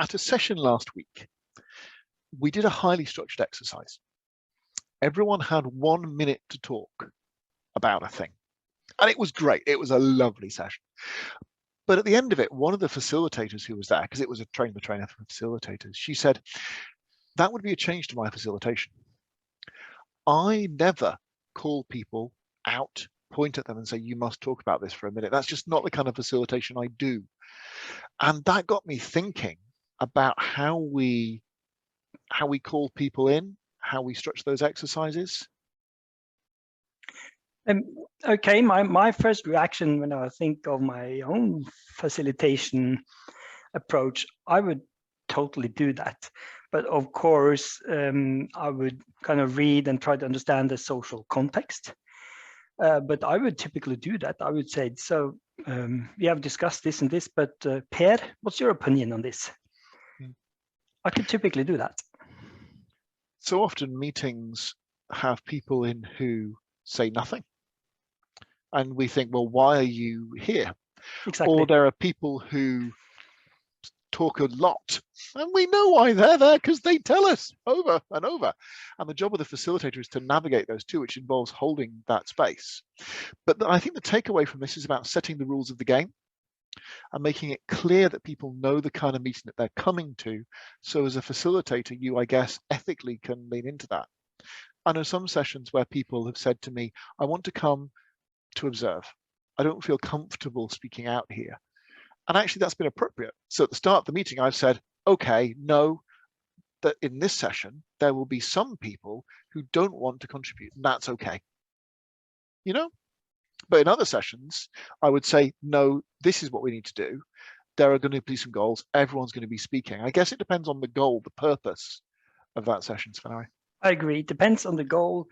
At a session last week, we did a highly structured exercise. Everyone had 1 minute to talk about a thing. And it was great. It was a lovely session. But at the end of it, one of the facilitators who was there, because it was a train the trainer for facilitators, she said, that would be a change to my facilitation. I never call people out, point at them and say, you must talk about this for a minute. That's just not the kind of facilitation I do. And that got me thinking about how we call people in, how we structure those exercises. Okay, my first reaction when I think of my own facilitation approach, I would totally do that. But of course, I would kind of read and try to understand the social context. But I would typically do that. I would say, so we have discussed this and this, but Per, what's your opinion on this? I could typically do that. So often meetings have people in who say nothing. And we think, well, why are you here? Exactly. Or there are people who talk a lot. And we know why they're there, because they tell us over and over. And the job of the facilitator is to navigate those two, which involves holding that space. But I think the takeaway from this is about setting the rules of the game and making it clear that people know the kind of meeting that they're coming to. So as a facilitator, you, I guess, ethically can lean into that. I know some sessions where people have said to me, I want to come to observe. I don't feel comfortable speaking out here. And actually that's been appropriate. So at the start of the meeting, I've said, okay, no, that in this session, there will be some people who don't want to contribute, and that's okay. You know? But in other sessions, I would say, no, this is what we need to do. There are going to be some goals. Everyone's going to be speaking. I guess it depends on the goal, the purpose of that session, Svein. I agree. It depends on the goal.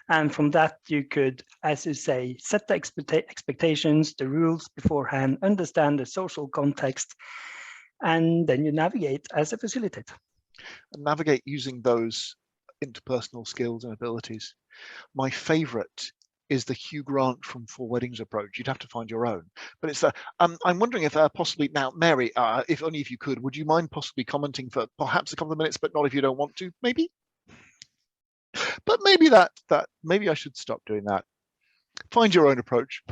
And from that, you could, as you say, set the expectations, the rules beforehand, understand the social context, and then you navigate as a facilitator. And navigate using those interpersonal skills and abilities. My favorite is the Hugh Grant from Four Weddings approach. You'd have to find your own. But it's I'm wondering if possibly, now, Mary, if only if you could, would you mind possibly commenting for perhaps a couple of minutes, but not if you don't want to, maybe? But maybe maybe I should stop doing that. Find your own approach.